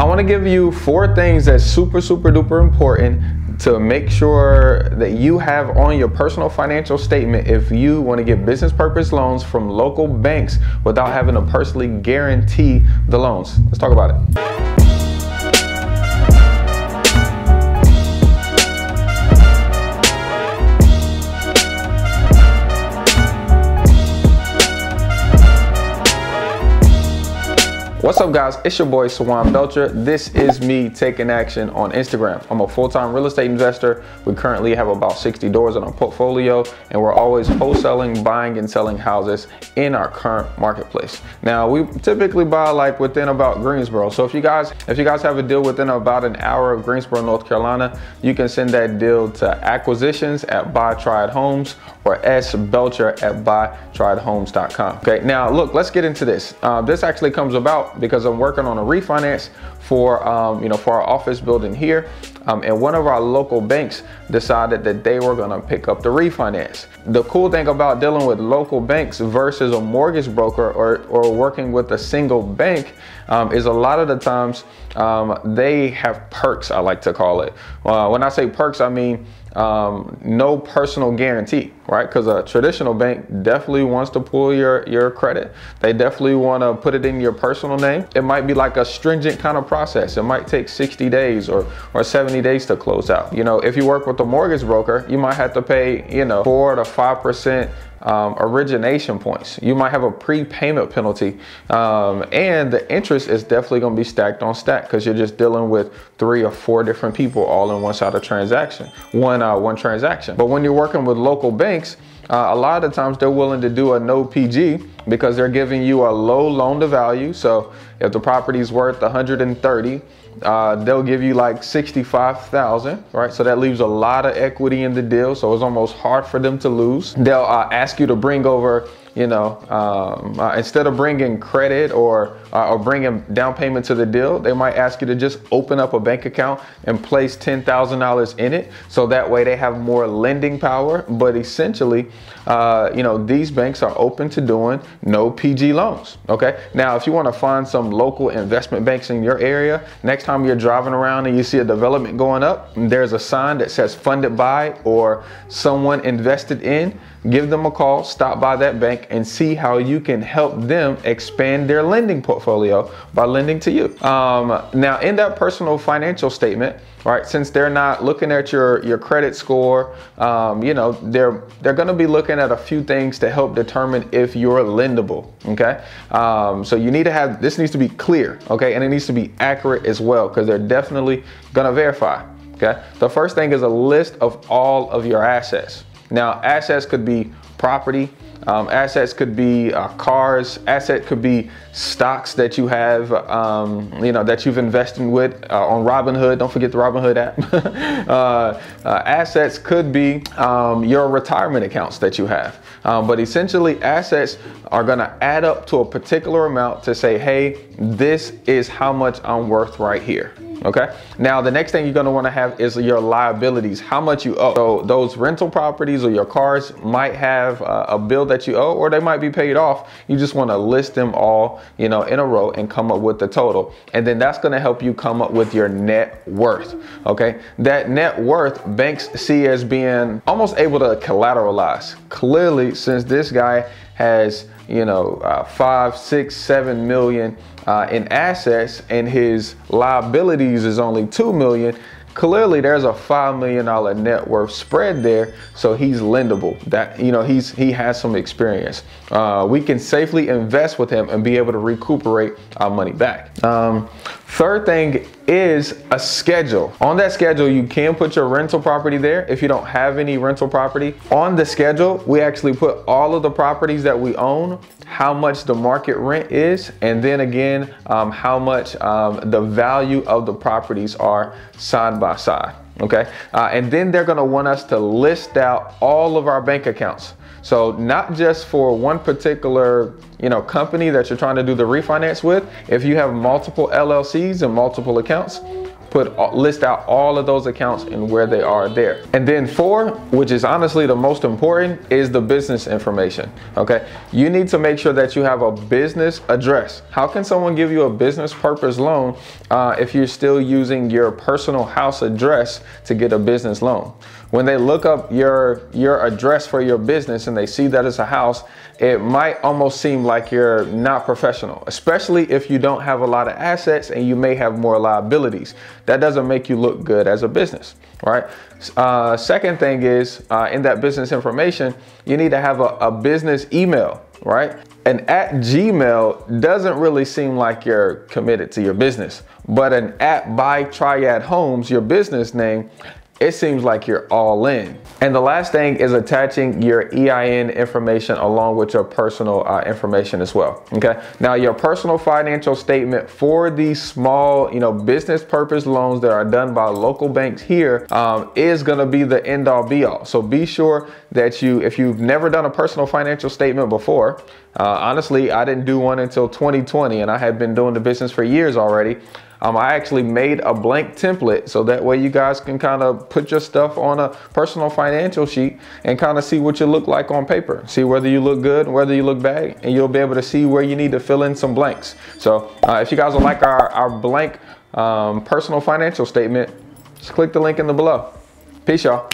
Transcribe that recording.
I want to give you 4 things that's super duper important to make sure that you have on your personal financial statement if you want to get business purpose loans from local banks without having to personally guarantee the loans. Let's talk about it. What's up guys, it's your boy Sawan Belcher. This is me taking action on Instagram. I'm a full-time real estate investor. We currently have about 60 doors in our portfolio and we're always wholesaling, buying and selling houses in our current marketplace. Now we typically buy like within about Greensboro. So if you guys have a deal within about an hour of Greensboro, North Carolina, you can send that deal to acquisitions@BuyTriedHomes or sbelcher@buytriedhomes.com. Okay, now look, let's get into this. This actually comes about because I'm working on a refinance for for our office building here, and one of our local banks decided that they were going to pick up the refinance. The cool thing about dealing with local banks versus a mortgage broker or working with a single bank is a lot of the times they have perks, I like to call it. When I say perks, I mean no personal guarantee, right? Because a traditional bank definitely wants to pull your credit. They definitely want to put it in your personal name. It might be like a stringent kind of process. It might take 60 days or 70 days to close out. You know, if you work with a mortgage broker, you might have to pay, 4 to 5% origination points. You might have a prepayment penalty, and the interest is definitely going to be stacked on stack because you're just dealing with 3 or 4 different people all in one side of transaction, one transaction. But when you're working with local banks, a lot of the times they're willing to do a no PG because they're giving you a low loan to value. So if the property is worth 130, they'll give you like 65,000, right? So that leaves a lot of equity in the deal. So it's almost hard for them to lose. They'll ask you to bring over, instead of bringing credit or bringing down payment to the deal, they might ask you to just open up a bank account and place $10,000 in it. So that way they have more lending power. But essentially, these banks are open to doing no PG loans. Okay. Now, if you want to find some local investment banks in your area, next time you're driving around and you see a development going up, there's a sign that says funded by or someone invested in, give them a call, stop by that bank and see how you can help them expand their lending portfolio by lending to you. Now in that personal financial statement, right, since they're not looking at your credit score, they're going to be looking at a few things to help determine if you're lendable. Okay. So you need to have, this needs to be clear. Okay. And it needs to be accurate as well, because they're definitely going to verify. Okay. The first thing is a list of all of your assets. Now, assets could be property, assets could be cars, asset could be stocks that you have, that you've invested with on Robinhood. Don't forget the Robinhood app. Assets could be your retirement accounts that you have. But essentially, assets are going to add up to a particular amount to say, hey, this is how much I'm worth right here. Okay. Now, the next thing you're going to want to have is your liabilities, how much you owe. So those rental properties or your cars might have a bill that you owe, or they might be paid off. You just want to list them all, in a row and come up with the total. And then that's going to help you come up with your net worth. Okay. That net worth banks see as being almost able to collateralize. Clearly, since this guy has, 5, 6, 7 million in assets and his liabilities is only 2 million, clearly there's a $5 million net worth spread there. So he's lendable. That, he has some experience. We can safely invest with him and be able to recuperate our money back. Third thing is a schedule. On that schedule, you can put your rental property there if you don't have any rental property. On the schedule, we actually put all of the properties that we own, how much the market rent is, and then again, how much the value of the properties are side by side. Okay. And then they're going to want us to list out all of our bank accounts. So not just for one particular, company that you're trying to do the refinance with. If you have multiple LLCs and multiple accounts, list out all of those accounts and where they are there. And then 4, which is honestly the most important, is the business information. Okay, you need to make sure that you have a business address. How can someone give you a business purpose loan if you're still using your personal house address to get a business loan? When they look up your address for your business and they see that it's a house, it might almost seem like you're not professional, especially if you don't have a lot of assets and you may have more liabilities. That doesn't make you look good as a business, right? Second thing is in that business information, you need to have a business email, right? An @Gmail doesn't really seem like you're committed to your business, but an @by_Triad Homes, your business name, it seems like you're all in. And the last thing is attaching your EIN information along with your personal information as well. Okay. Now your personal financial statement for these small, business purpose loans that are done by local banks here is going to be the end all be all. So be sure that if you've never done a personal financial statement before, honestly, I didn't do one until 2020 and I had been doing the business for years already. I actually made a blank template so that way you guys can kind of put your stuff on a personal financial sheet and kind of see what you look like on paper. See whether you look good, whether you look bad, and you'll be able to see where you need to fill in some blanks. So if you guys would like our blank personal financial statement, just click the link in the below. Peace, y'all.